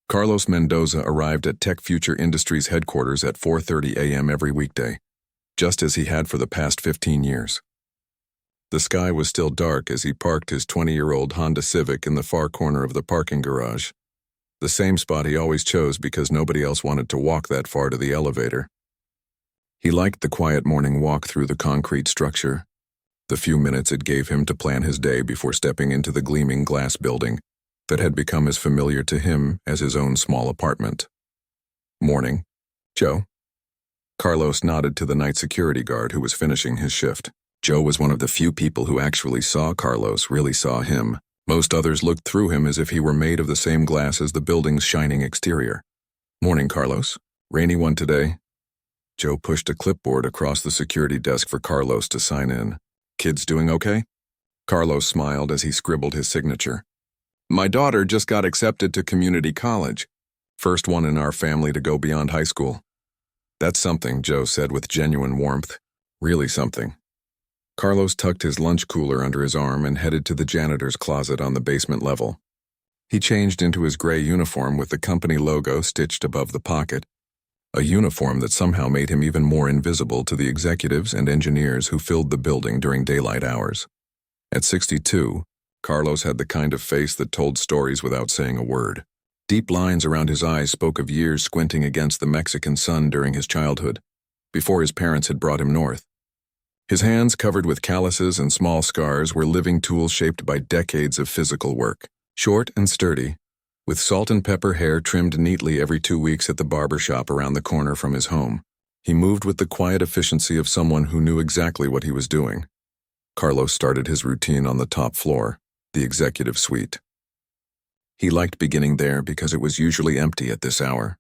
Carlos Mendoza arrived at Tech Future Industries headquarters at 4:30 a.m. every weekday, just as he had for the past 15 years. The sky was still dark as he parked his 20-year-old Honda Civic in the far corner of the parking garage, the same spot he always chose because nobody else wanted to walk that far to the elevator. He liked the quiet morning walk through the concrete structure, the few minutes it gave him to plan his day before stepping into the gleaming glass building that had become as familiar to him as his own small apartment. "Morning, Joe." Carlos nodded to the night security guard who was finishing his shift. Joe was one of the few people who actually saw Carlos, really saw him. Most others looked through him as if he were made of the same glass as the building's shining exterior. "Morning, Carlos. Rainy one today." Joe pushed a clipboard across the security desk for Carlos to sign in. "Kids doing okay?" Carlos smiled as he scribbled his signature. "My daughter just got accepted to community college. First one in our family to go beyond high school." "That's something," Joe said with genuine warmth. "Really something." Carlos tucked his lunch cooler under his arm and headed to the janitor's closet on the basement level. He changed into his gray uniform with the company logo stitched above the pocket, a uniform that somehow made him even more invisible to the executives and engineers who filled the building during daylight hours. At 62, Carlos had the kind of face that told stories without saying a word. Deep lines around his eyes spoke of years squinting against the Mexican sun during his childhood, before his parents had brought him north. His hands, covered with calluses and small scars, were living tools shaped by decades of physical work. Short and sturdy, with salt and pepper hair trimmed neatly every 2 weeks at the barber shop around the corner from his home, he moved with the quiet efficiency of someone who knew exactly what he was doing. Carlos started his routine on the top floor, the executive suite. He liked beginning there because it was usually empty at this hour.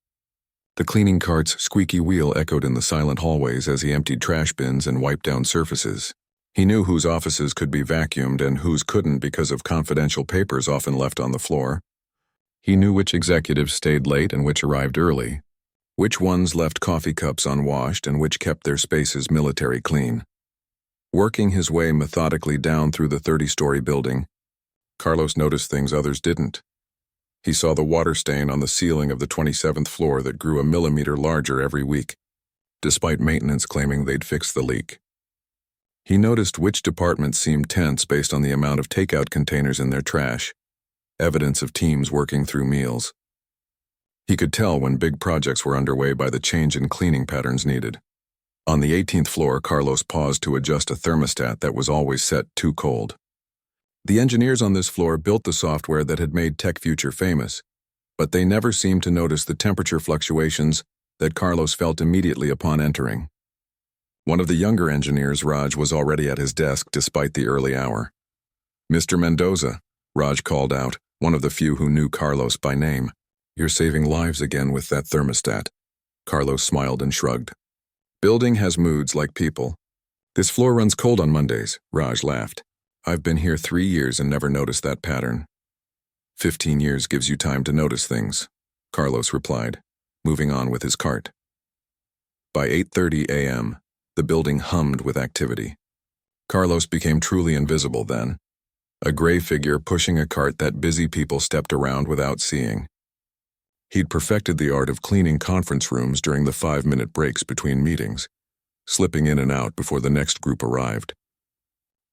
The cleaning cart's squeaky wheel echoed in the silent hallways as he emptied trash bins and wiped down surfaces. He knew whose offices could be vacuumed and whose couldn't because of confidential papers often left on the floor. He knew which executives stayed late and which arrived early, which ones left coffee cups unwashed and which kept their spaces military clean. Working his way methodically down through the 30-story building, Carlos noticed things others didn't. He saw the water stain on the ceiling of the 27th floor that grew a millimeter larger every week, despite maintenance claiming they'd fixed the leak. He noticed which departments seemed tense based on the amount of takeout containers in their trash, evidence of teams working through meals. He could tell when big projects were underway by the change in cleaning patterns needed. On the 18th floor, Carlos paused to adjust a thermostat that was always set too cold. The engineers on this floor built the software that had made Tech Future famous, but they never seemed to notice the temperature fluctuations that Carlos felt immediately upon entering. One of the younger engineers, Raj, was already at his desk despite the early hour. "Mr. Mendoza," Raj called out, one of the few who knew Carlos by name. "You're saving lives again with that thermostat." Carlos smiled and shrugged. "Building has moods like people. This floor runs cold on Mondays," Raj laughed. "I've been here 3 years and never noticed that pattern." 15 years gives you time to notice things, Carlos replied, moving on with his cart. By 8:30 a.m., the building hummed with activity. Carlos became truly invisible then, a gray figure pushing a cart that busy people stepped around without seeing. He'd perfected the art of cleaning conference rooms during the 5-minute breaks between meetings, slipping in and out before the next group arrived.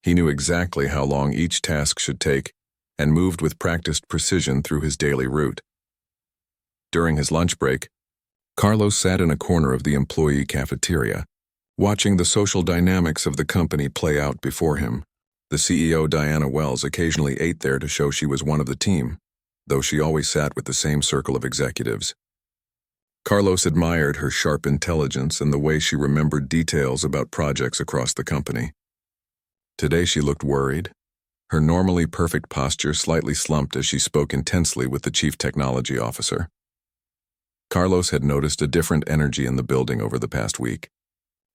He knew exactly how long each task should take and moved with practiced precision through his daily route. During his lunch break, Carlos sat in a corner of the employee cafeteria, watching the social dynamics of the company play out before him. The CEO, Diana Wells, occasionally ate there to show she was one of the team, though she always sat with the same circle of executives. Carlos admired her sharp intelligence and the way she remembered details about projects across the company. Today she looked worried, her normally perfect posture slightly slumped as she spoke intensely with the chief technology officer. Carlos had noticed a different energy in the building over the past week.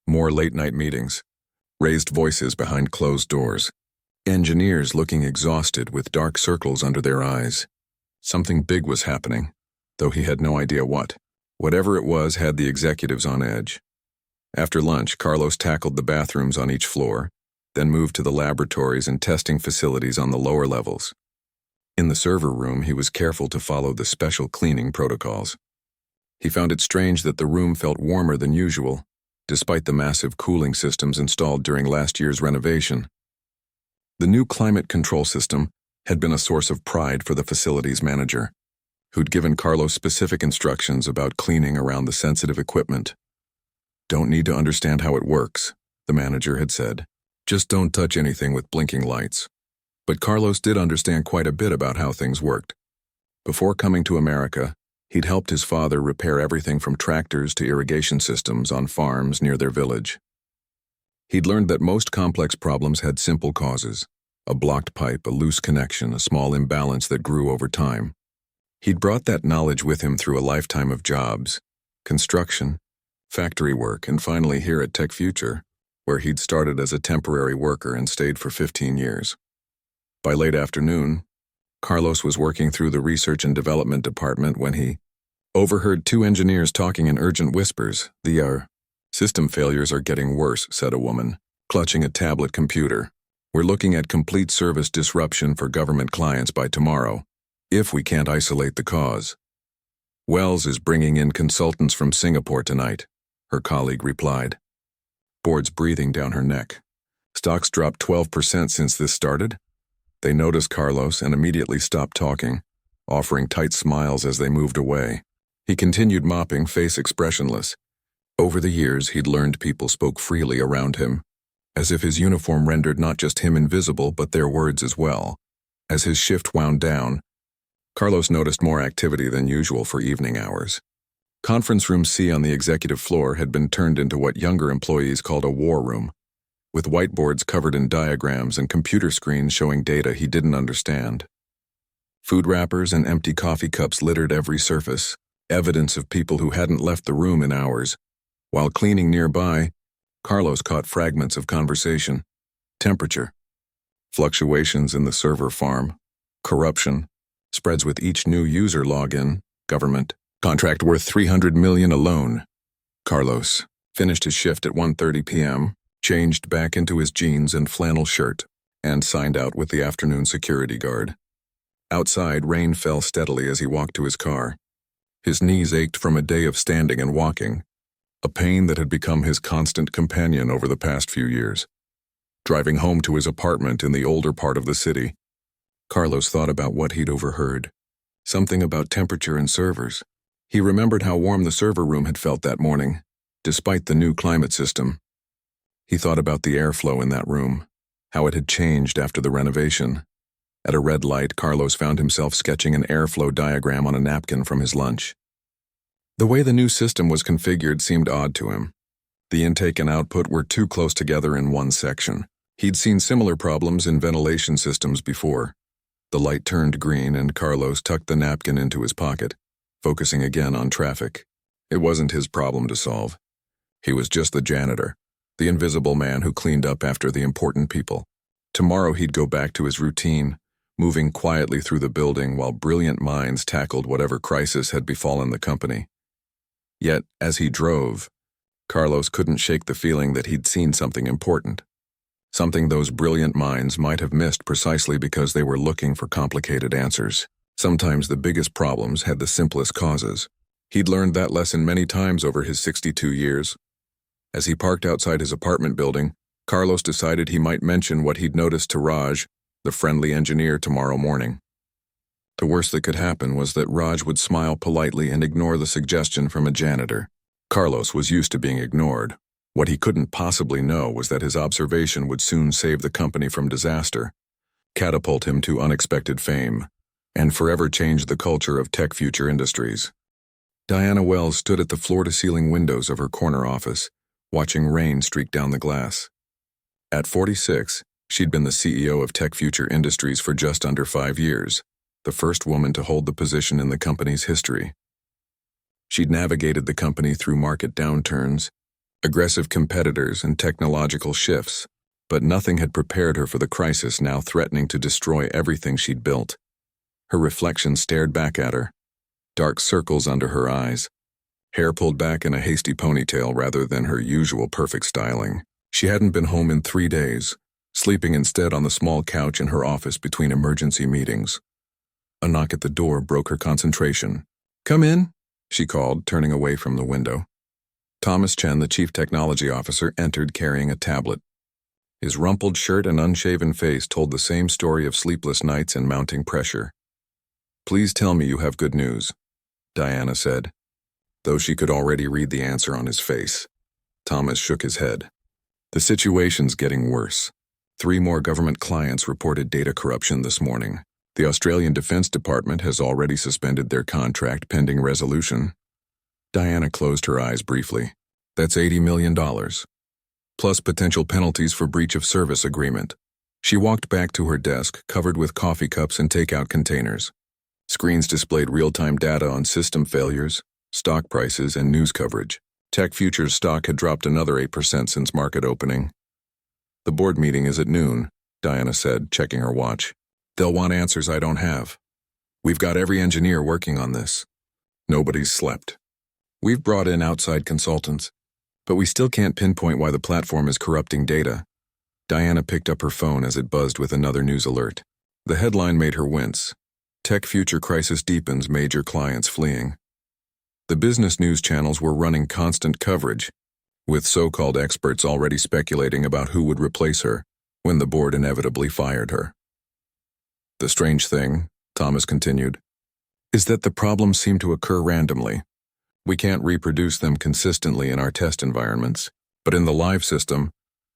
More late-night meetings, raised voices behind closed doors, engineers looking exhausted with dark circles under their eyes. Something big was happening, though he had no idea what. Whatever it was had the executives on edge. After lunch, Carlos tackled the bathrooms on each floor, then moved to the laboratories and testing facilities on the lower levels. In the server room, he was careful to follow the special cleaning protocols. He found it strange that the room felt warmer than usual, despite the massive cooling systems installed during last year's renovation. The new climate control system had been a source of pride for the facilities manager, who'd given Carlos specific instructions about cleaning around the sensitive equipment. "Don't need to understand how it works," the manager had said. "Just don't touch anything with blinking lights." But Carlos did understand quite a bit about how things worked. Before coming to America, he'd helped his father repair everything from tractors to irrigation systems on farms near their village. He'd learned that most complex problems had simple causes: a blocked pipe, a loose connection, a small imbalance that grew over time. He'd brought that knowledge with him through a lifetime of jobs, construction, factory work, and finally here at Tech Future, where he'd started as a temporary worker and stayed for 15 years. By late afternoon, Carlos was working through the research and development department when he overheard two engineers talking in urgent whispers. "The system failures are getting worse," said a woman, clutching a tablet computer. "We're looking at complete service disruption for government clients by tomorrow, if we can't isolate the cause." "Wells is bringing in consultants from Singapore tonight," her colleague replied. Boards breathing down her neck. "Stocks dropped 12% since this started?" They noticed Carlos and immediately stopped talking, offering tight smiles as they moved away. He continued mopping, face expressionless. Over the years, he'd learned people spoke freely around him, as if his uniform rendered not just him invisible but their words as well. As his shift wound down, Carlos noticed more activity than usual for evening hours. Conference Room C on the executive floor had been turned into what younger employees called a war room, with whiteboards covered in diagrams and computer screens showing data he didn't understand. Food wrappers and empty coffee cups littered every surface, evidence of people who hadn't left the room in hours. While cleaning nearby, Carlos caught fragments of conversation: temperature, fluctuations in the server farm, corruption, spreads with each new user login, government, contract worth $300 million alone. Carlos finished his shift at 1:30 p.m., changed back into his jeans and flannel shirt, and signed out with the afternoon security guard. Outside, rain fell steadily as he walked to his car. His knees ached from a day of standing and walking, a pain that had become his constant companion over the past few years. Driving home to his apartment in the older part of the city, Carlos thought about what he'd overheard. Something about temperature and servers. He remembered how warm the server room had felt that morning, despite the new climate system. He thought about the airflow in that room, how it had changed after the renovation. At a red light, Carlos found himself sketching an airflow diagram on a napkin from his lunch. The way the new system was configured seemed odd to him. The intake and output were too close together in one section. He'd seen similar problems in ventilation systems before. The light turned green and Carlos tucked the napkin into his pocket, focusing again on traffic. It wasn't his problem to solve. He was just the janitor, the invisible man who cleaned up after the important people. Tomorrow he'd go back to his routine, moving quietly through the building while brilliant minds tackled whatever crisis had befallen the company. Yet, as he drove, Carlos couldn't shake the feeling that he'd seen something important. Something those brilliant minds might have missed precisely because they were looking for complicated answers. Sometimes the biggest problems had the simplest causes. He'd learned that lesson many times over his 62 years. As he parked outside his apartment building, Carlos decided he might mention what he'd noticed to Raj, the friendly engineer, tomorrow morning. The worst that could happen was that Raj would smile politely and ignore the suggestion from a janitor. Carlos was used to being ignored. What he couldn't possibly know was that his observation would soon save the company from disaster, catapult him to unexpected fame, and forever change the culture of Tech Future Industries. Diana Wells stood at the floor-to-ceiling windows of her corner office, watching rain streak down the glass. At 46, she'd been the CEO of Tech Future Industries for just under 5 years, the first woman to hold the position in the company's history. She'd navigated the company through market downturns, aggressive competitors, and technological shifts, but nothing had prepared her for the crisis now threatening to destroy everything she'd built. Her reflection stared back at her, dark circles under her eyes, hair pulled back in a hasty ponytail rather than her usual perfect styling. She hadn't been home in 3 days, sleeping instead on the small couch in her office between emergency meetings. A knock at the door broke her concentration. "Come in," she called, turning away from the window. Thomas Chen, the chief technology officer, entered carrying a tablet. His rumpled shirt and unshaven face told the same story of sleepless nights and mounting pressure. "Please tell me you have good news," Diana said, though she could already read the answer on his face. Thomas shook his head. "The situation's getting worse. 3 more government clients reported data corruption this morning. The Australian Defence Department has already suspended their contract pending resolution." Diana closed her eyes briefly. "That's $80 million. Plus potential penalties for breach of service agreement." She walked back to her desk, covered with coffee cups and takeout containers. Screens displayed real-time data on system failures, stock prices, and news coverage. Tech Futures stock had dropped another 8% since market opening. "The board meeting is at noon," Diana said, checking her watch. "They'll want answers I don't have. We've got every engineer working on this. Nobody's slept. We've brought in outside consultants, but we still can't pinpoint why the platform is corrupting data." Diana picked up her phone as it buzzed with another news alert. The headline made her wince. "Tech Future Crisis Deepens, Major Clients Fleeing." The business news channels were running constant coverage, with so-called experts already speculating about who would replace her when the board inevitably fired her. "The strange thing," Thomas continued, "is that the problems seem to occur randomly. We can't reproduce them consistently in our test environments, but in the live system,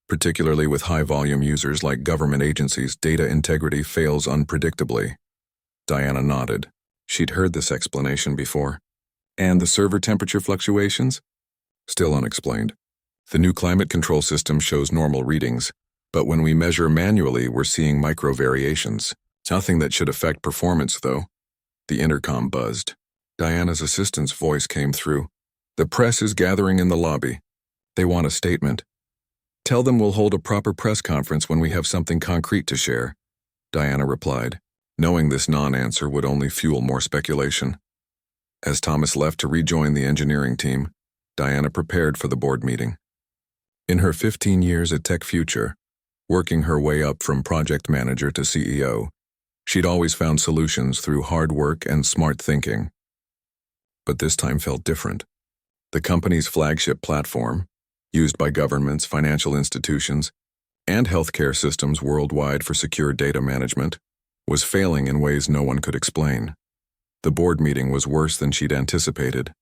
particularly with high-volume users like government agencies, data integrity fails unpredictably." Diana nodded. She'd heard this explanation before. "And the server temperature fluctuations?" "Still unexplained. The new climate control system shows normal readings, but when we measure manually, we're seeing micro variations. Nothing that should affect performance, though." The intercom buzzed. Diana's assistant's voice came through. "The press is gathering in the lobby. They want a statement. Tell them we'll hold a proper press conference when we have something concrete to share," Diana replied, knowing this non-answer would only fuel more speculation. As Thomas left to rejoin the engineering team, Diana prepared for the board meeting. In her 15 years at Tech Future, working her way up from project manager to CEO, she'd always found solutions through hard work and smart thinking. But this time felt different. The company's flagship platform, used by governments, financial institutions, and healthcare systems worldwide for secure data management, was failing in ways no one could explain. The board meeting was worse than she'd anticipated.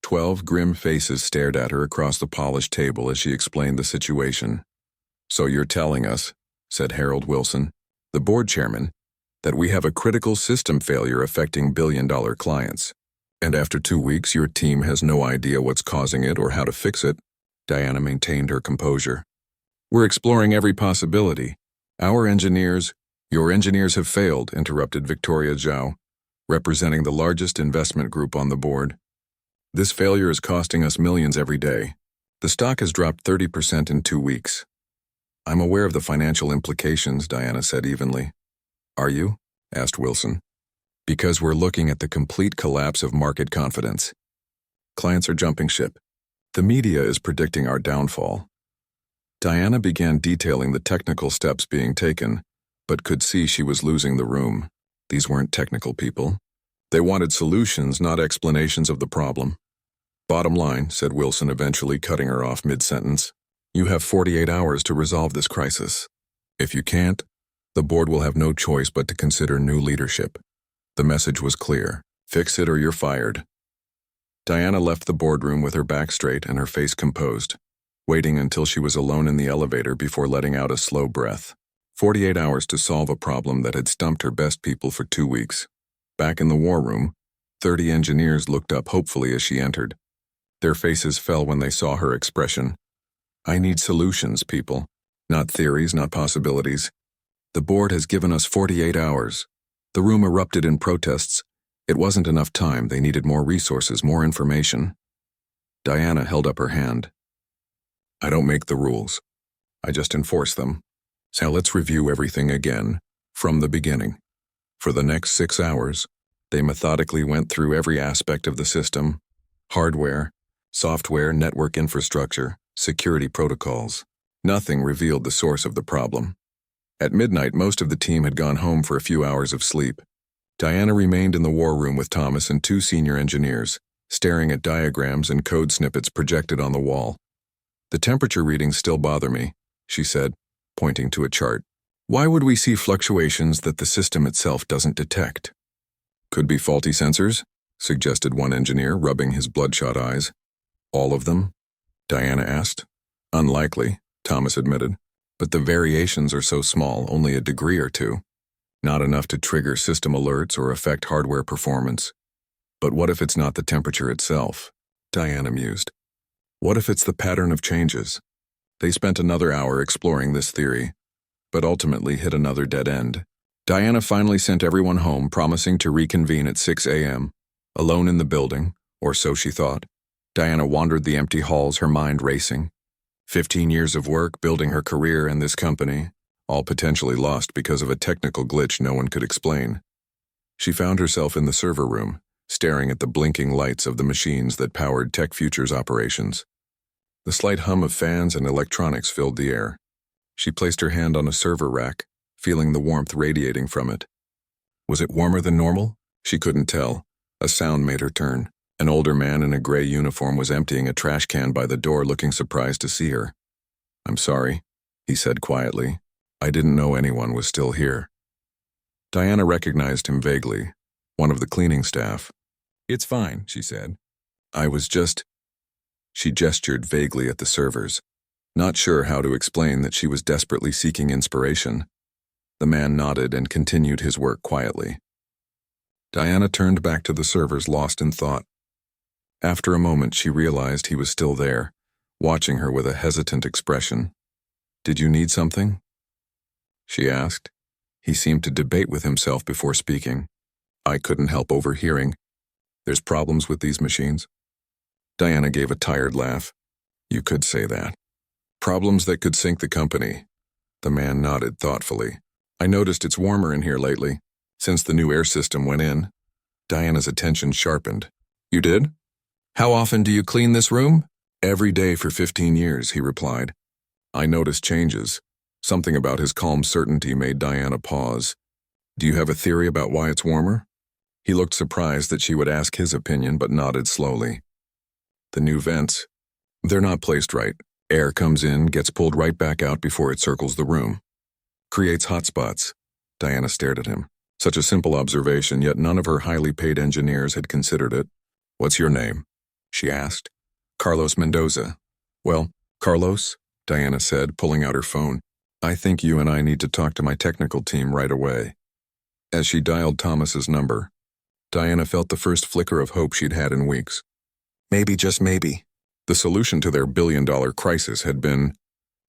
12 grim faces stared at her across the polished table as she explained the situation. "So you're telling us," said Harold Wilson, the board chairman, "that we have a critical system failure affecting billion-dollar clients. And after 2 weeks, your team has no idea what's causing it or how to fix it?" Diana maintained her composure. "We're exploring every possibility. Your engineers have failed," interrupted Victoria Zhao, representing the largest investment group on the board. "This failure is costing us millions every day. The stock has dropped 30% in 2 weeks. "I'm aware of the financial implications," Diana said evenly. "Are you?" asked Wilson. "Because we're looking at the complete collapse of market confidence. Clients are jumping ship. The media is predicting our downfall." Diana began detailing the technical steps being taken, but could see she was losing the room. These weren't technical people. They wanted solutions, not explanations of the problem. "Bottom line," said Wilson, eventually cutting her off mid-sentence, "you have 48 hours to resolve this crisis. If you can't, the board will have no choice but to consider new leadership." The message was clear: fix it or you're fired. Diana left the boardroom with her back straight and her face composed, waiting until she was alone in the elevator before letting out a slow breath. 48 hours to solve a problem that had stumped her best people for 2 weeks. Back in the war room, 30 engineers looked up hopefully as she entered. Their faces fell when they saw her expression. "I need solutions, people. Not theories, not possibilities. The board has given us 48 hours. The room erupted in protests. It wasn't enough time. They needed more resources, more information." Diana held up her hand. "I don't make the rules. I just enforce them. So let's review everything again, from the beginning." For the next 6 hours, they methodically went through every aspect of the system: hardware, software, network infrastructure, security protocols. Nothing revealed the source of the problem. At midnight, most of the team had gone home for a few hours of sleep. Diana remained in the war room with Thomas and two senior engineers, staring at diagrams and code snippets projected on the wall. "The temperature readings still bother me," she said, pointing to a chart. "Why would we see fluctuations that the system itself doesn't detect?" "Could be faulty sensors," suggested one engineer, rubbing his bloodshot eyes. "All of them?" Diana asked. "Unlikely," Thomas admitted. "But the variations are so small, only a degree or two. Not enough to trigger system alerts or affect hardware performance." "But what if it's not the temperature itself?" Diana mused. "What if it's the pattern of changes?" They spent another hour exploring this theory, but ultimately hit another dead end. Diana finally sent everyone home, promising to reconvene at 6 a.m., alone in the building, or so she thought. Diana wandered the empty halls, her mind racing. 15 years of work, building her career in this company, all potentially lost because of a technical glitch no one could explain. She found herself in the server room, staring at the blinking lights of the machines that powered Tech Future's operations. The slight hum of fans and electronics filled the air. She placed her hand on a server rack, feeling the warmth radiating from it. Was it warmer than normal? She couldn't tell. A sound made her turn. An older man in a gray uniform was emptying a trash can by the door, looking surprised to see her. "I'm sorry," he said quietly. "I didn't know anyone was still here." Diana recognized him vaguely, one of the cleaning staff. "It's fine," she said. "I was just—" She gestured vaguely at the servers, not sure how to explain that she was desperately seeking inspiration. The man nodded and continued his work quietly. Diana turned back to the servers, lost in thought. After a moment, she realized he was still there, watching her with a hesitant expression. "Did you need something?" she asked. He seemed to debate with himself before speaking. "I couldn't help overhearing. There's problems with these machines?" Diana gave a tired laugh. "You could say that. Problems that could sink the company." The man nodded thoughtfully. "I noticed it's warmer in here lately, since the new air system went in." Diana's attention sharpened. "You did? How often do you clean this room?" "Every day for 15 years, he replied. I noticed changes. Something about his calm certainty made Diana pause. "Do you have a theory about why it's warmer?" He looked surprised that she would ask his opinion, but nodded slowly. "The new vents. They're not placed right. Air comes in, gets pulled right back out before it circles the room. Creates hot spots." Diana stared at him. Such a simple observation, yet none of her highly paid engineers had considered it. "What's your name?" she asked. "Carlos Mendoza." "Well, Carlos," Diana said, pulling out her phone, "I think you and I need to talk to my technical team right away." As she dialed Thomas's number, Diana felt the first flicker of hope she'd had in weeks. Maybe, just maybe, the solution to their billion-dollar crisis had been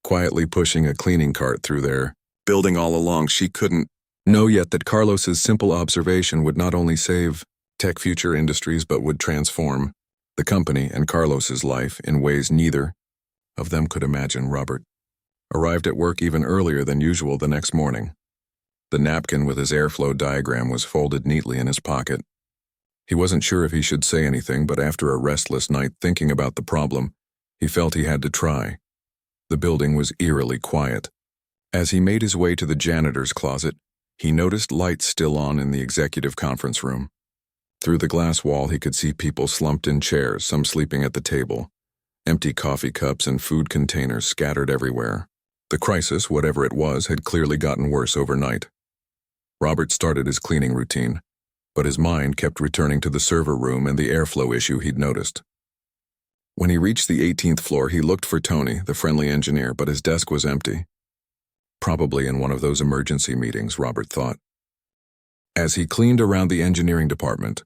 quietly pushing a cleaning cart through their building. All along, she couldn't know yet that Carlos's simple observation would not only save Tech Future Industries but would transform the company and Carlos's life in ways neither of them could imagine. Robert arrived at work even earlier than usual the next morning. The napkin with his airflow diagram was folded neatly in his pocket. He wasn't sure if he should say anything, but after a restless night thinking about the problem, he felt he had to try. The building was eerily quiet. As he made his way to the janitor's closet, he noticed lights still on in the executive conference room. Through the glass wall, he could see people slumped in chairs, some sleeping at the table. Empty coffee cups and food containers scattered everywhere. The crisis, whatever it was, had clearly gotten worse overnight. Robert started his cleaning routine, but his mind kept returning to the server room and the airflow issue he'd noticed. When he reached the 18th floor, he looked for Tony, the friendly engineer, but his desk was empty. Probably in one of those emergency meetings, Robert thought. As he cleaned around the engineering department,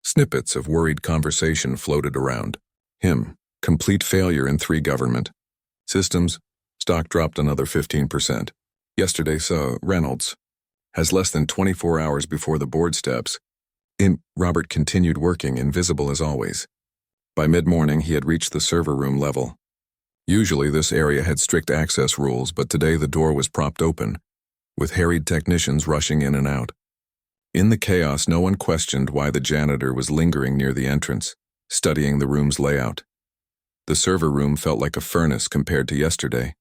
snippets of worried conversation floated around. Him, complete failure in 3 government systems, stock dropped another 15%. Yesterday saw Reynolds has less than 24 hours before the board steps. Robert continued working, invisible as always. By mid-morning, he had reached the server room level. Usually this area had strict access rules, but today the door was propped open, with harried technicians rushing in and out. In the chaos, no one questioned why the janitor was lingering near the entrance, studying the room's layout. The server room felt like a furnace compared to yesterday.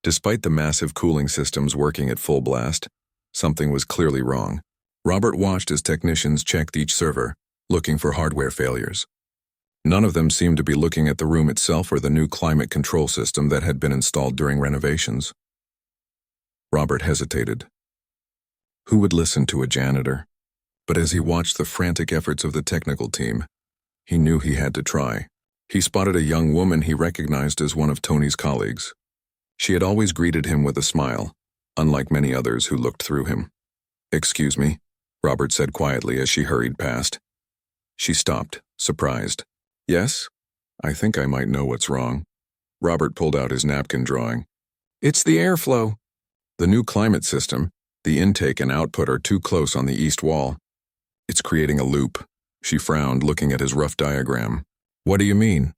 Despite the massive cooling systems working at full blast, something was clearly wrong. Robert watched as technicians checked each server, looking for hardware failures. None of them seemed to be looking at the room itself or the new climate control system that had been installed during renovations. Robert hesitated. Who would listen to a janitor? But as he watched the frantic efforts of the technical team, he knew he had to try. He spotted a young woman he recognized as one of Tony's colleagues. She had always greeted him with a smile, unlike many others who looked through him. "Excuse me," Robert said quietly as she hurried past. She stopped, surprised. "Yes? I think I might know what's wrong." Robert pulled out his napkin drawing. "It's the airflow. The new climate system, the intake and output are too close on the east wall. It's creating a loop." She frowned, looking at his rough diagram. "What do you mean?"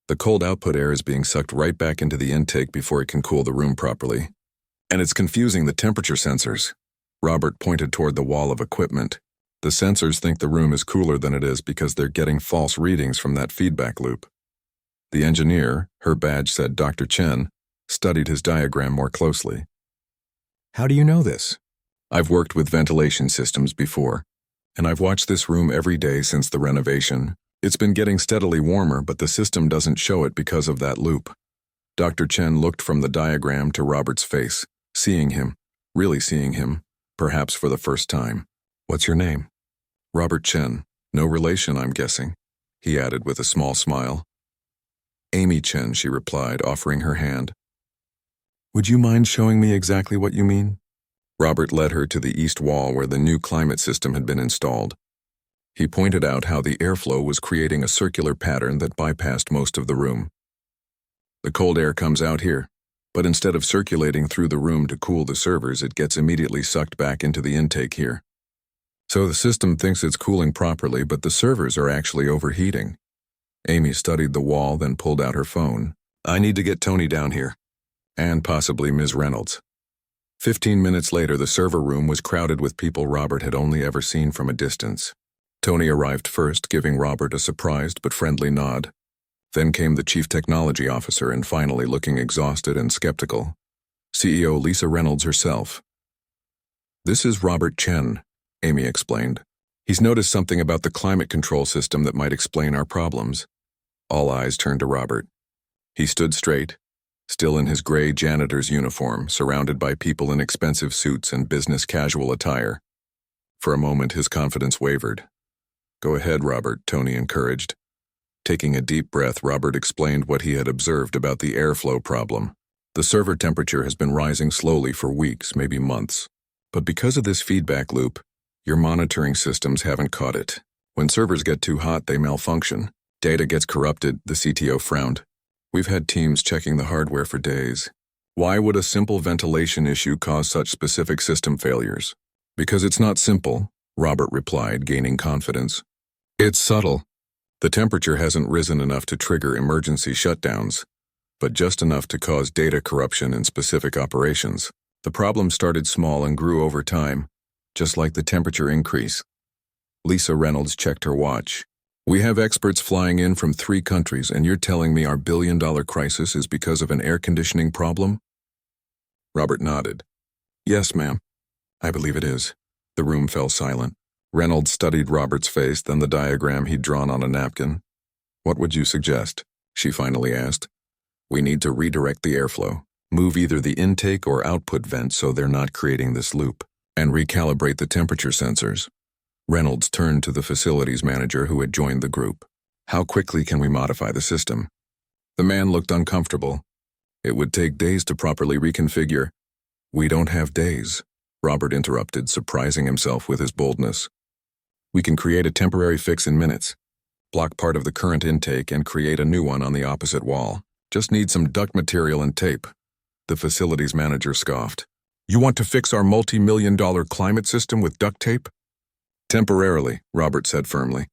"The cold output air is being sucked right back into the intake before it can cool the room properly. And it's confusing the temperature sensors." Robert pointed toward the wall of equipment. "The sensors think the room is cooler than it is because they're getting false readings from that feedback loop." The engineer, her badge said Dr. Chen, studied his diagram more closely. "How do you know this?" "I've worked with ventilation systems before, and I've watched this room every day since the renovation. It's been getting steadily warmer, but the system doesn't show it because of that loop." Dr. Chen looked from the diagram to Robert's face, seeing him, really seeing him, perhaps for the first time. "What's your name?" "Robert Chen. No relation, I'm guessing," he added with a small smile. "Amy Chen," she replied, offering her hand. "Would you mind showing me exactly what you mean?" Robert led her to the east wall where the new climate system had been installed. He pointed out how the airflow was creating a circular pattern that bypassed most of the room. "The cold air comes out here, but instead of circulating through the room to cool the servers, it gets immediately sucked back into the intake here. So the system thinks it's cooling properly, but the servers are actually overheating." Amy studied the wall, then pulled out her phone. "I need to get Tony down here, and possibly Ms. Reynolds." 15 minutes later, the server room was crowded with people Robert had only ever seen from a distance. Tony arrived first, giving Robert a surprised but friendly nod. Then came the chief technology officer, and finally, looking exhausted and skeptical, CEO Lisa Reynolds herself. "This is Robert Chen," Amy explained. "He's noticed something about the climate control system that might explain our problems." All eyes turned to Robert. He stood straight, still in his gray janitor's uniform, surrounded by people in expensive suits and business casual attire. For a moment, his confidence wavered. "Go ahead, Robert," Tony encouraged. Taking a deep breath, Robert explained what he had observed about the airflow problem. "The server temperature has been rising slowly for weeks, maybe months. But because of this feedback loop, your monitoring systems haven't caught it. When servers get too hot, they malfunction. Data gets corrupted," the CTO frowned. "We've had teams checking the hardware for days. Why would a simple ventilation issue cause such specific system failures?" "Because it's not simple," Robert replied, gaining confidence. "It's subtle. The temperature hasn't risen enough to trigger emergency shutdowns, but just enough to cause data corruption in specific operations. The problem started small and grew over time, just like the temperature increase." Lisa Reynolds checked her watch. "We have experts flying in from 3 countries, and you're telling me our billion-dollar crisis is because of an air conditioning problem?" Robert nodded. "Yes, ma'am. I believe it is." The room fell silent. Reynolds studied Robert's face, then the diagram he'd drawn on a napkin. "What would you suggest?" she finally asked. "We need to redirect the airflow, move either the intake or output vents so they're not creating this loop, and recalibrate the temperature sensors." Reynolds turned to the facilities manager who had joined the group. "How quickly can we modify the system?" The man looked uncomfortable. "It would take days to properly reconfigure." "We don't have days," Robert interrupted, surprising himself with his boldness. "We can create a temporary fix in minutes, block part of the current intake and create a new one on the opposite wall. Just need some duct material and tape." The facilities manager scoffed. "You want to fix our multi-million-dollar climate system with duct tape?" "Temporarily," Robert said firmly.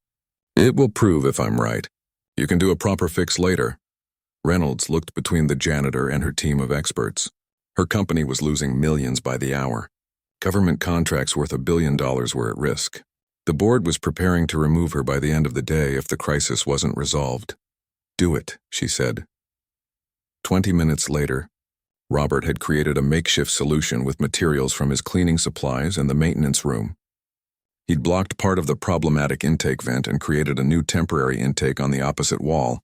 "It will prove if I'm right. You can do a proper fix later." Reynolds looked between the janitor and her team of experts. Her company was losing millions by the hour. Government contracts worth $1 billion were at risk. The board was preparing to remove her by the end of the day if the crisis wasn't resolved. "Do it," she said. 20 minutes later, Robert had created a makeshift solution with materials from his cleaning supplies and the maintenance room. He'd blocked part of the problematic intake vent and created a new temporary intake on the opposite wall,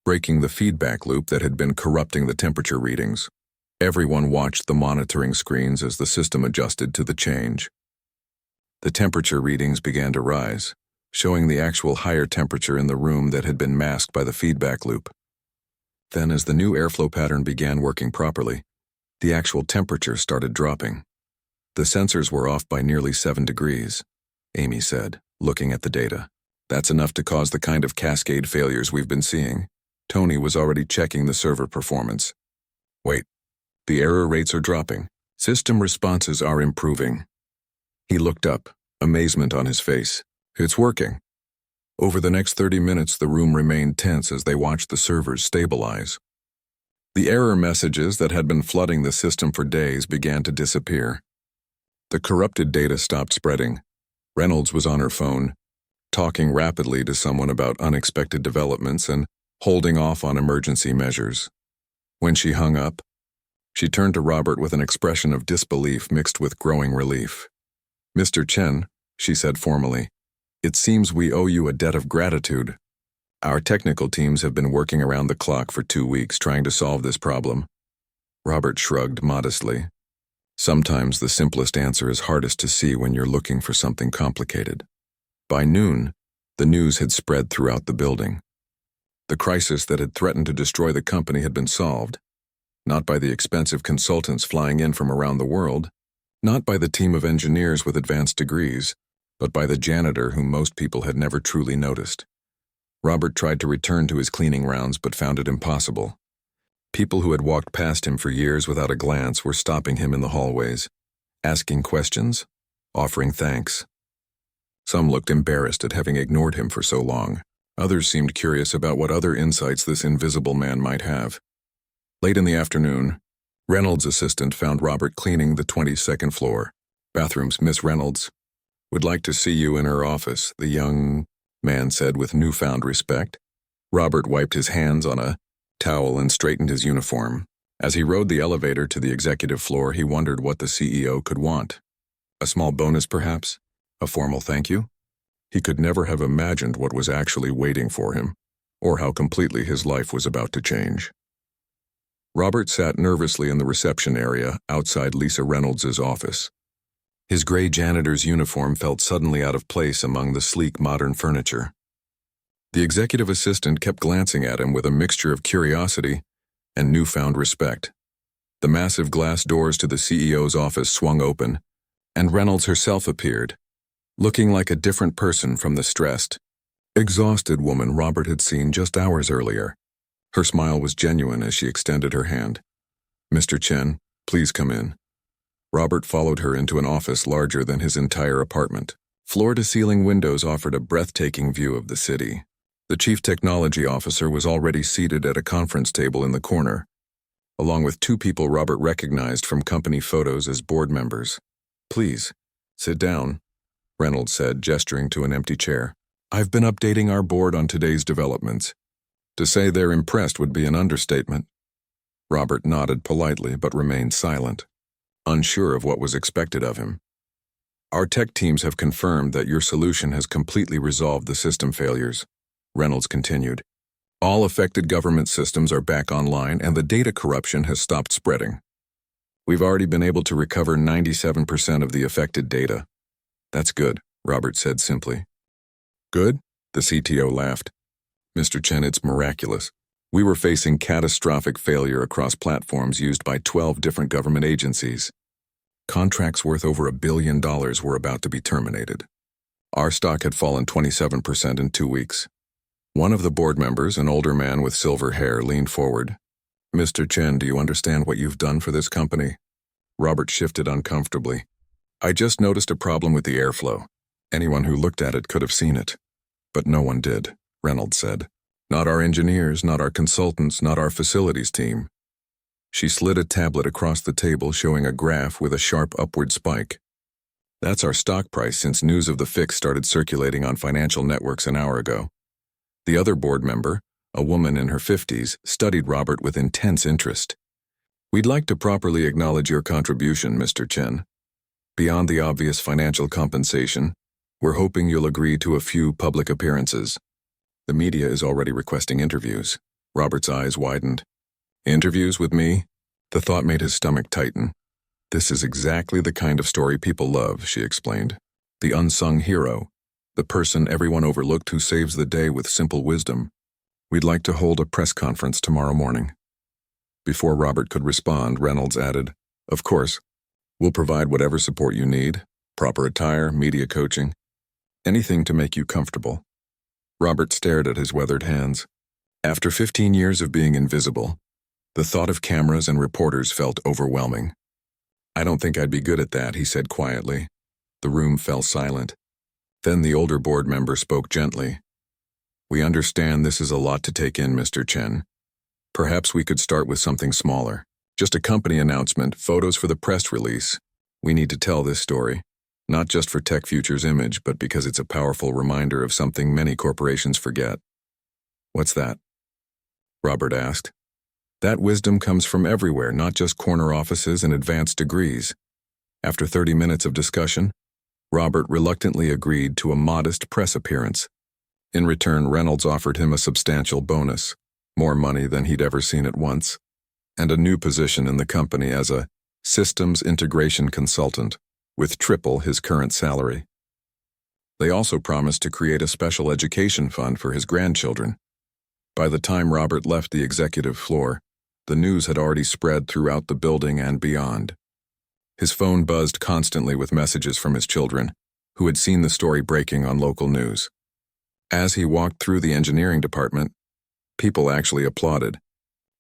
breaking the feedback loop that had been corrupting the temperature readings. Everyone watched the monitoring screens as the system adjusted to the change. The temperature readings began to rise, showing the actual higher temperature in the room that had been masked by the feedback loop. Then, as the new airflow pattern began working properly, the actual temperature started dropping. The sensors were off by nearly 7 degrees, Amy said, looking at the data. That's enough to cause the kind of cascade failures we've been seeing. Tony was already checking the server performance. Wait, the error rates are dropping. System responses are improving. He looked up, amazement on his face. It's working. Over the next 30 minutes, the room remained tense as they watched the servers stabilize. The error messages that had been flooding the system for days began to disappear. The corrupted data stopped spreading. Reynolds was on her phone, talking rapidly to someone about unexpected developments and holding off on emergency measures. When she hung up, she turned to Robert with an expression of disbelief mixed with growing relief. "Mr. Chen," she said formally, "it seems we owe you a debt of gratitude. Our technical teams have been working around the clock for 2 weeks trying to solve this problem." Robert shrugged modestly. Sometimes the simplest answer is hardest to see when you're looking for something complicated. By noon, the news had spread throughout the building. The crisis that had threatened to destroy the company had been solved, not by the expensive consultants flying in from around the world, not by the team of engineers with advanced degrees, but by the janitor whom most people had never truly noticed. Robert tried to return to his cleaning rounds but found it impossible. People who had walked past him for years without a glance were stopping him in the hallways, asking questions, offering thanks. Some looked embarrassed at having ignored him for so long. Others seemed curious about what other insights this invisible man might have. Late in the afternoon, Reynolds' assistant found Robert cleaning the 22nd floor. "Bathrooms, Miss Reynolds. Would like to see you in her office," the young man said with newfound respect. Robert wiped his hands on a towel and straightened his uniform. As he rode the elevator to the executive floor, he wondered what the CEO could want. A small bonus, perhaps? A formal thank you? He could never have imagined what was actually waiting for him, or how completely his life was about to change. Robert sat nervously in the reception area outside Lisa Reynolds' office. His gray janitor's uniform felt suddenly out of place among the sleek modern furniture. The executive assistant kept glancing at him with a mixture of curiosity and newfound respect. The massive glass doors to the CEO's office swung open, and Reynolds herself appeared, looking like a different person from the stressed, exhausted woman Robert had seen just hours earlier. Her smile was genuine as she extended her hand. "Mr. Chen, please come in." Robert followed her into an office larger than his entire apartment. Floor-to-ceiling windows offered a breathtaking view of the city. The chief technology officer was already seated at a conference table in the corner, along with 2 people Robert recognized from company photos as board members. "Please, sit down," Reynolds said, gesturing to an empty chair. "I've been updating our board on today's developments. To say they're impressed would be an understatement." Robert nodded politely but remained silent, unsure of what was expected of him. "Our tech teams have confirmed that your solution has completely resolved the system failures," Reynolds continued. "All affected government systems are back online and the data corruption has stopped spreading. We've already been able to recover 97% of the affected data." "That's good," Robert said simply. "Good?" the CTO laughed. "Mr. Chen, it's miraculous. We were facing catastrophic failure across platforms used by 12 different government agencies. Contracts worth over $1 billion were about to be terminated. Our stock had fallen 27% in 2 weeks. One of the board members, an older man with silver hair, leaned forward. "Mr. Chen, do you understand what you've done for this company?" Robert shifted uncomfortably. "I just noticed a problem with the airflow. Anyone who looked at it could have seen it. But no one did," Reynolds said. "Not our engineers, not our consultants, not our facilities team." She slid a tablet across the table showing a graph with a sharp upward spike. "That's our stock price since news of the fix started circulating on financial networks an hour ago." The other board member, a woman in her 50s, studied Robert with intense interest. "We'd like to properly acknowledge your contribution, Mr. Chen. Beyond the obvious financial compensation, We're hoping you'll agree to a few public appearances. The media is already requesting interviews. Robert's eyes widened. Interviews with me? The thought made his stomach tighten. This is exactly the kind of story people love, she explained. The unsung hero, the person everyone overlooked who saves the day with simple wisdom. We'd like to hold a press conference tomorrow morning. Before Robert could respond, Reynolds added, "Of course, we'll provide whatever support you need, proper attire, media coaching, anything to make you comfortable." Robert stared at his weathered hands. After 15 years of being invisible, the thought of cameras and reporters felt overwhelming. "I don't think I'd be good at that," he said quietly. The room fell silent. Then the older board member spoke gently. "We understand this is a lot to take in, Mr. Chen. Perhaps we could start with something smaller. Just a company announcement, photos for the press release. We need to tell this story, not just for Tech Future's image, but because it's a powerful reminder of something many corporations forget." "What's that?" Robert asked. "That wisdom comes from everywhere, not just corner offices and advanced degrees." After 30 minutes of discussion, Robert reluctantly agreed to a modest press appearance. In return, Reynolds offered him a substantial bonus, more money than he'd ever seen at once, and a new position in the company as a systems integration consultant, with triple his current salary. They also promised to create a special education fund for his grandchildren. By the time Robert left the executive floor, the news had already spread throughout the building and beyond. His phone buzzed constantly with messages from his children, who had seen the story breaking on local news. As he walked through the engineering department, people actually applauded.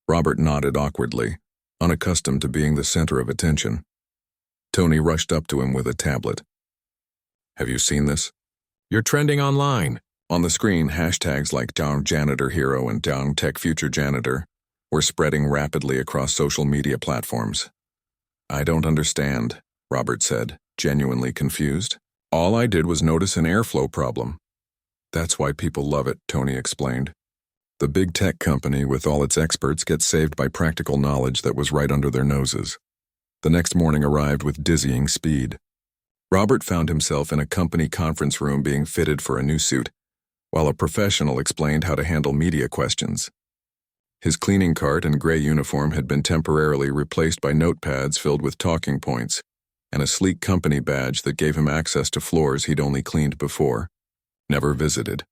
Robert nodded awkwardly, unaccustomed to being the center of attention. Tony rushed up to him with a tablet. "Have you seen this? You're trending online." On the screen, hashtags like #Janitor Hero and #Tech Future Janitor were spreading rapidly across social media platforms. "I don't understand," Robert said, genuinely confused. "All I did was notice an airflow problem." "That's why people love it," Tony explained. The big tech company with all its experts gets saved by practical knowledge that was right under their noses. The next morning arrived with dizzying speed. Robert found himself in a company conference room being fitted for a new suit, while a professional explained how to handle media questions. His cleaning cart and gray uniform had been temporarily replaced by notepads filled with talking points, and a sleek company badge that gave him access to floors he'd only cleaned before, never visited.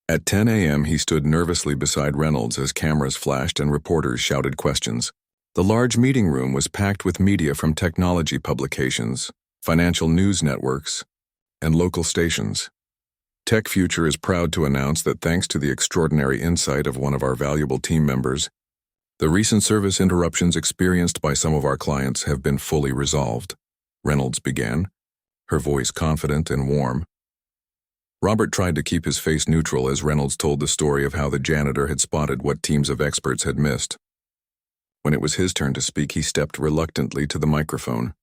At 10 a.m., he stood nervously beside Reynolds as cameras flashed and reporters shouted questions. The large meeting room was packed with media from technology publications, financial news networks, and local stations. Tech Future is proud to announce that thanks to the extraordinary insight of one of our valuable team members, the recent service interruptions experienced by some of our clients have been fully resolved, Reynolds began, her voice confident and warm. Robert tried to keep his face neutral as Reynolds told the story of how the janitor had spotted what teams of experts had missed. When it was his turn to speak, he stepped reluctantly to the microphone.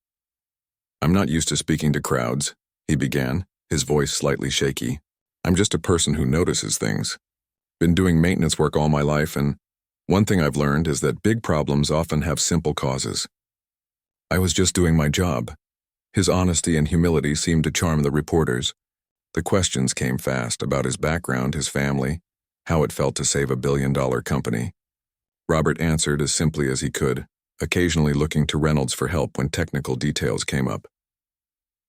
"I'm not used to speaking to crowds," he began, his voice slightly shaky. "I'm just a person who notices things. Been doing maintenance work all my life, and one thing I've learned is that big problems often have simple causes. I was just doing my job." His honesty and humility seemed to charm the reporters. The questions came fast about his background, his family, how it felt to save a billion-dollar company. Robert answered as simply as he could, occasionally looking to Reynolds for help when technical details came up.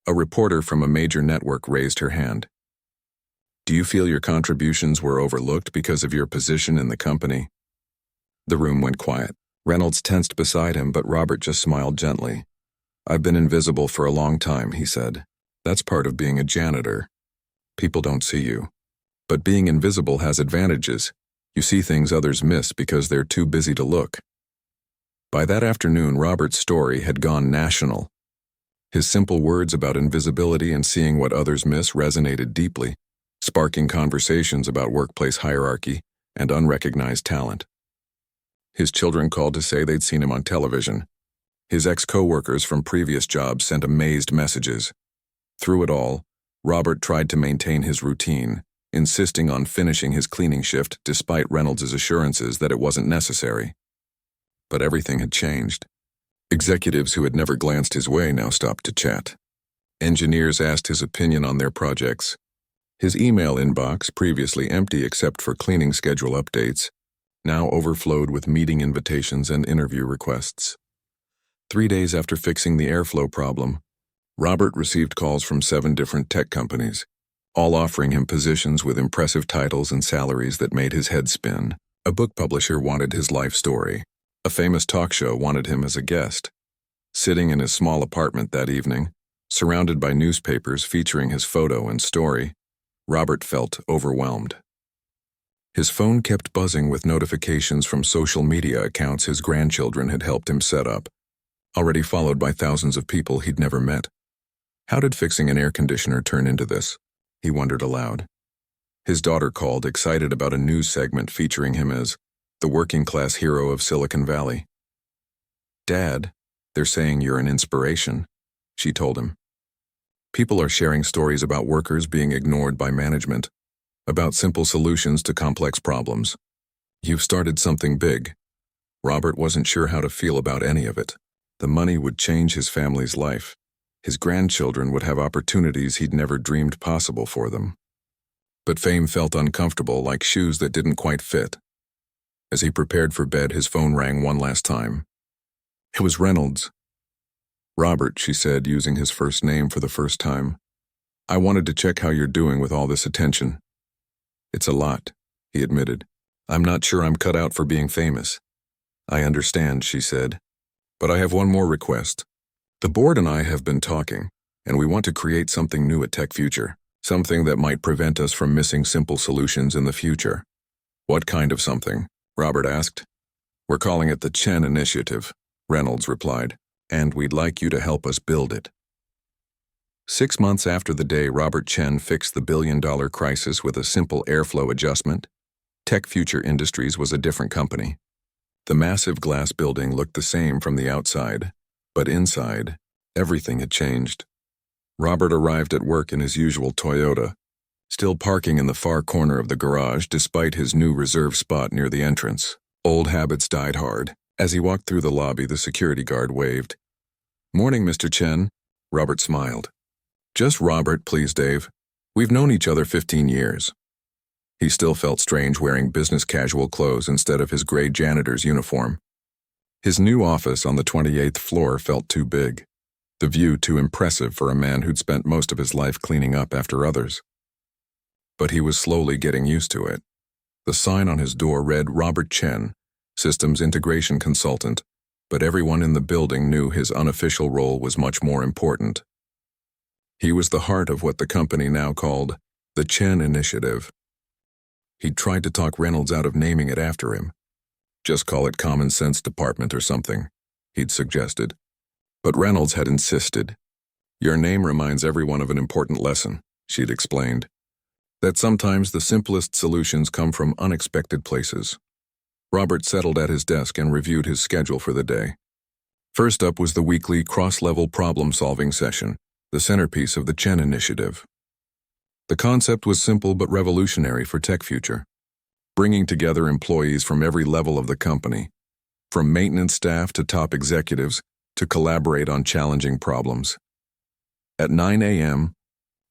A reporter from a major network raised her hand. "Do you feel your contributions were overlooked because of your position in the company?" The room went quiet. Reynolds tensed beside him, but Robert just smiled gently. "I've been invisible for a long time," he said. "That's part of being a janitor. People don't see you. But being invisible has advantages. You see things others miss because they're too busy to look." By that afternoon, Robert's story had gone national. His simple words about invisibility and seeing what others miss resonated deeply, sparking conversations about workplace hierarchy and unrecognized talent. His children called to say they'd seen him on television. His ex-coworkers from previous jobs sent amazed messages. Through it all, Robert tried to maintain his routine, insisting on finishing his cleaning shift despite Reynolds' assurances that it wasn't necessary. But everything had changed. Executives who had never glanced his way now stopped to chat. Engineers asked his opinion on their projects. His email inbox, previously empty except for cleaning schedule updates, now overflowed with meeting invitations and interview requests. 3 days after fixing the airflow problem, Robert received calls from 7 different tech companies, all offering him positions with impressive titles and salaries that made his head spin. A book publisher wanted his life story. A famous talk show wanted him as a guest. Sitting in his small apartment that evening, surrounded by newspapers featuring his photo and story, Robert felt overwhelmed. His phone kept buzzing with notifications from social media accounts his grandchildren had helped him set up, already followed by thousands of people he'd never met. How did fixing an air conditioner turn into this? He wondered aloud. His daughter called, excited about a news segment featuring him as the working-class hero of Silicon Valley. "Dad, they're saying you're an inspiration," she told him. People are sharing stories about workers being ignored by management, about simple solutions to complex problems. You've started something big. Robert wasn't sure how to feel about any of it. The money would change his family's life. His grandchildren would have opportunities he'd never dreamed possible for them. But fame felt uncomfortable, like shoes that didn't quite fit. As he prepared for bed, his phone rang one last time. It was Reynolds. "Robert," she said, using his first name for the first time. "I wanted to check how you're doing with all this attention." "It's a lot," he admitted. "I'm not sure I'm cut out for being famous." "I understand," she said. "But I have one more request. The board and I have been talking, and we want to create something new at Tech Future, something that might prevent us from missing simple solutions in the future." "What kind of something?" Robert asked. "We're calling it the Chen Initiative," Reynolds replied, "and we'd like you to help us build it." 6 months after the day Robert Chen fixed the billion-dollar crisis with a simple airflow adjustment, Tech Future Industries was a different company. The massive glass building looked the same from the outside, but inside, everything had changed. Robert arrived at work in his usual Toyota, still parking in the far corner of the garage despite his new reserve spot near the entrance. Old habits died hard. As he walked through the lobby, the security guard waved. "Morning, Mr. Chen." Robert smiled. "Just Robert, please, Dave. We've known each other 15 years. He still felt strange wearing business casual clothes instead of his gray janitor's uniform. His new office on the 28th floor felt too big, the view too impressive for a man who'd spent most of his life cleaning up after others. But he was slowly getting used to it. The sign on his door read Robert Chen, Systems Integration Consultant, but everyone in the building knew his unofficial role was much more important. He was the heart of what the company now called the Chen Initiative. He'd tried to talk Reynolds out of naming it after him. "Just call it Common Sense Department or something," he'd suggested. But Reynolds had insisted. "Your name reminds everyone of an important lesson," she'd explained. "That sometimes the simplest solutions come from unexpected places." Robert settled at his desk and reviewed his schedule for the day. First up was the weekly cross-level problem-solving session, the centerpiece of the Chen Initiative. The concept was simple but revolutionary for Tech Future, bringing together employees from every level of the company, from maintenance staff to top executives, to collaborate on challenging problems. At 9 a.m.,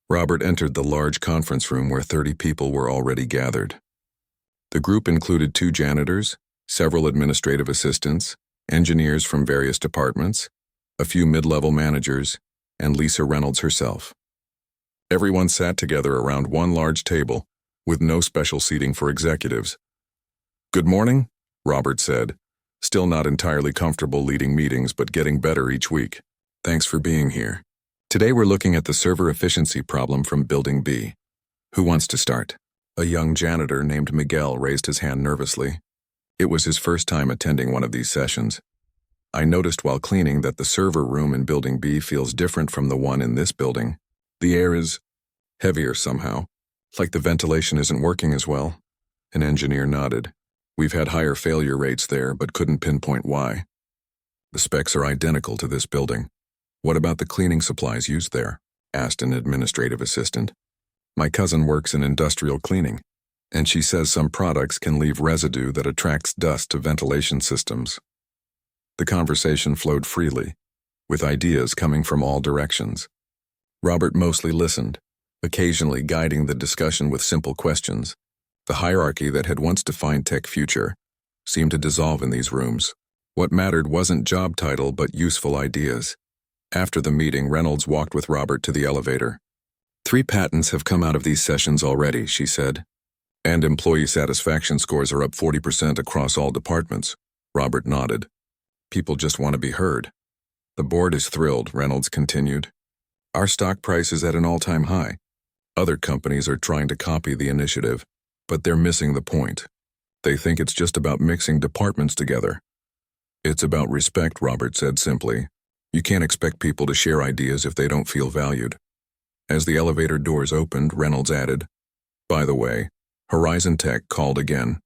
Robert entered the large conference room where 30 people were already gathered. The group included 2 janitors, several administrative assistants, engineers from various departments, a few mid-level managers, and Lisa Reynolds herself. Everyone sat together around one large table, with no special seating for executives. "Good morning," Robert said, still not entirely comfortable leading meetings but getting better each week. "Thanks for being here. Today we're looking at the server efficiency problem from Building B. Who wants to start?" A young janitor named Miguel raised his hand nervously. It was his first time attending one of these sessions. "I noticed while cleaning that the server room in Building B feels different from the one in this building. The air is heavier somehow, like the ventilation isn't working as well." An engineer nodded. "We've had higher failure rates there, but couldn't pinpoint why. The specs are identical to this building." "What about the cleaning supplies used there?" asked an administrative assistant. "My cousin works in industrial cleaning, and she says some products can leave residue that attracts dust to ventilation systems." The conversation flowed freely, with ideas coming from all directions. Robert mostly listened, occasionally guiding the discussion with simple questions. The hierarchy that had once defined Tech Future seemed to dissolve in these rooms. What mattered wasn't job title but useful ideas. After the meeting, Reynolds walked with Robert to the elevator. 3 patents have come out of these sessions already, she said. And employee satisfaction scores are up 40% across all departments. Robert nodded. People just want to be heard. The board is thrilled, Reynolds continued. Our stock price is at an all-time high. Other companies are trying to copy the initiative, but they're missing the point. They think it's just about mixing departments together. It's about respect, Robert said simply. You can't expect people to share ideas if they don't feel valued. As the elevator doors opened, Reynolds added, By the way, Horizon Tech called again.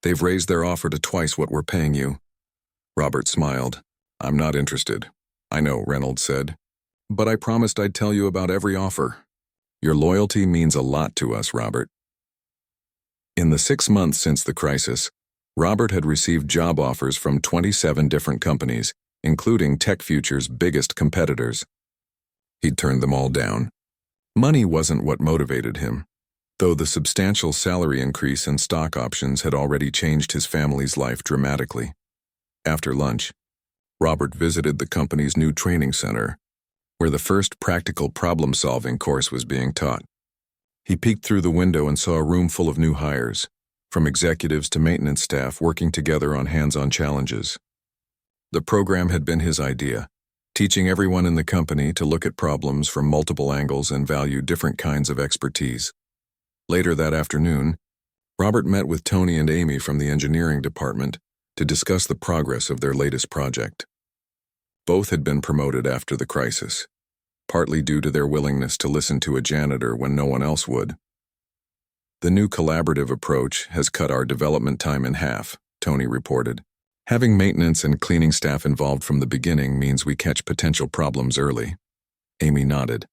They've raised their offer to twice what we're paying you. Robert smiled. I'm not interested. I know, Reynolds said. But I promised I'd tell you about every offer. Your loyalty means a lot to us, Robert. In the 6 months since the crisis, Robert had received job offers from 27 different companies, including Tech Future's biggest competitors. He'd turned them all down. Money wasn't what motivated him, though the substantial salary increase and stock options had already changed his family's life dramatically. After lunch, Robert visited the company's new training center, where the first practical problem-solving course was being taught. He peeked through the window and saw a room full of new hires, from executives to maintenance staff working together on hands-on challenges. The program had been his idea, teaching everyone in the company to look at problems from multiple angles and value different kinds of expertise. Later that afternoon, Robert met with Tony and Amy from the engineering department to discuss the progress of their latest project. Both had been promoted after the crisis, partly due to their willingness to listen to a janitor when no one else would. The new collaborative approach has cut our development time in half, Tony reported. Having maintenance and cleaning staff involved from the beginning means we catch potential problems early. Amy nodded.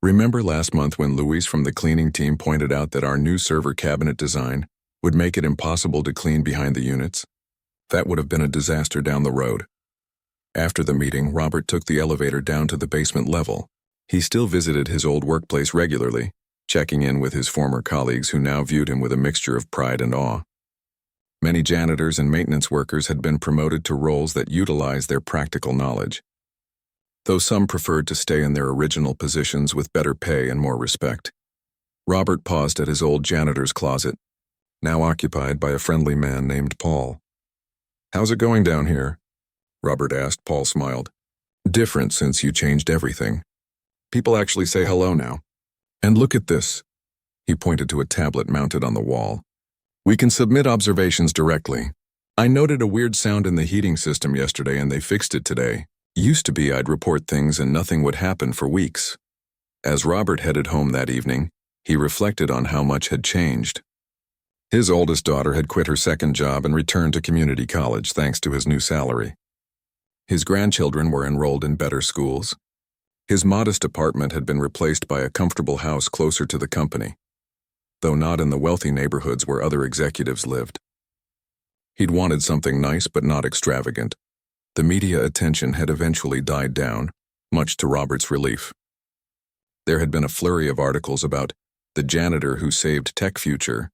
Remember last month when Luis from the cleaning team pointed out that our new server cabinet design would make it impossible to clean behind the units? That would have been a disaster down the road. After the meeting, Robert took the elevator down to the basement level. He still visited his old workplace regularly, checking in with his former colleagues who now viewed him with a mixture of pride and awe. Many janitors and maintenance workers had been promoted to roles that utilized their practical knowledge, though some preferred to stay in their original positions with better pay and more respect. Robert paused at his old janitor's closet, now occupied by a friendly man named Paul. How's it going down here? Robert asked. Paul smiled. Different since you changed everything. People actually say hello now. And look at this. He pointed to a tablet mounted on the wall. We can submit observations directly. I noted a weird sound in the heating system yesterday and they fixed it today. Used to be I'd report things and nothing would happen for weeks. As Robert headed home that evening, he reflected on how much had changed. His oldest daughter had quit her second job and returned to community college thanks to his new salary. His grandchildren were enrolled in better schools. His modest apartment had been replaced by a comfortable house closer to the company, though not in the wealthy neighborhoods where other executives lived. He'd wanted something nice but not extravagant. The media attention had eventually died down, much to Robert's relief. There had been a flurry of articles about the janitor who saved Tech Future,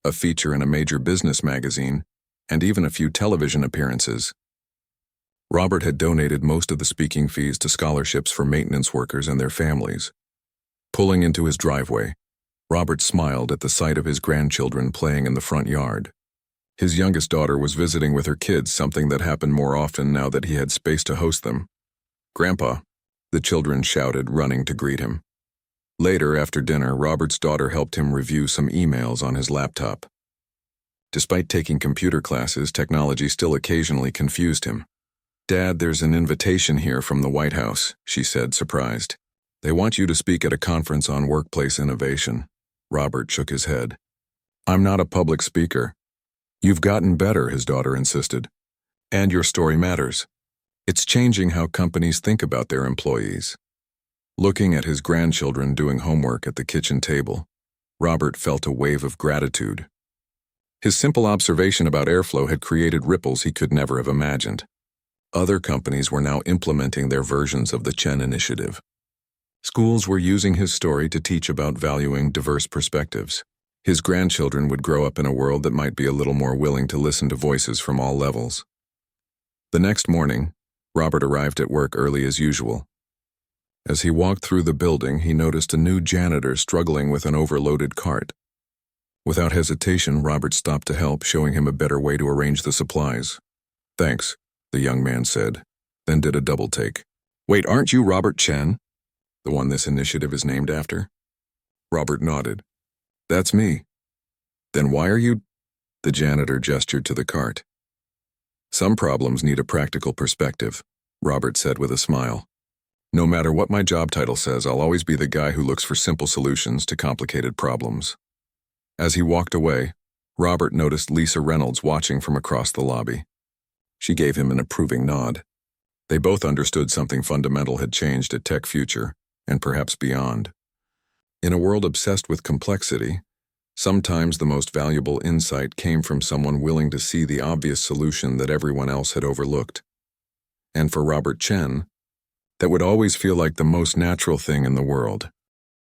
a feature in a major business magazine, and even a few television appearances. Robert had donated most of the speaking fees to scholarships for maintenance workers and their families. Pulling into his driveway, Robert smiled at the sight of his grandchildren playing in the front yard. His youngest daughter was visiting with her kids, something that happened more often now that he had space to host them. Grandpa, the children shouted, running to greet him. Later, after dinner, Robert's daughter helped him review some emails on his laptop. Despite taking computer classes, technology still occasionally confused him. Dad, there's an invitation here from the White House, she said, surprised. They want you to speak at a conference on workplace innovation. Robert shook his head. I'm not a public speaker. You've gotten better, his daughter insisted. And your story matters. It's changing how companies think about their employees. Looking at his grandchildren doing homework at the kitchen table, Robert felt a wave of gratitude. His simple observation about airflow had created ripples he could never have imagined. Other companies were now implementing their versions of the Chen initiative. Schools were using his story to teach about valuing diverse perspectives. His grandchildren would grow up in a world that might be a little more willing to listen to voices from all levels. The next morning, Robert arrived at work early as usual. As he walked through the building, he noticed a new janitor struggling with an overloaded cart. Without hesitation, Robert stopped to help, showing him a better way to arrange the supplies. "Thanks," the young man said, then did a double take. "Wait, aren't you Robert Chen? The one this initiative is named after?" Robert nodded. "That's me." "Then why are you—" The janitor gestured to the cart. "Some problems need a practical perspective," Robert said with a smile. "No matter what my job title says, I'll always be the guy who looks for simple solutions to complicated problems." As he walked away, Robert noticed Lisa Reynolds watching from across the lobby. She gave him an approving nod. They both understood something fundamental had changed at Tech Future, and perhaps beyond. In a world obsessed with complexity, sometimes the most valuable insight came from someone willing to see the obvious solution that everyone else had overlooked. And for Robert Chen, that would always feel like the most natural thing in the world.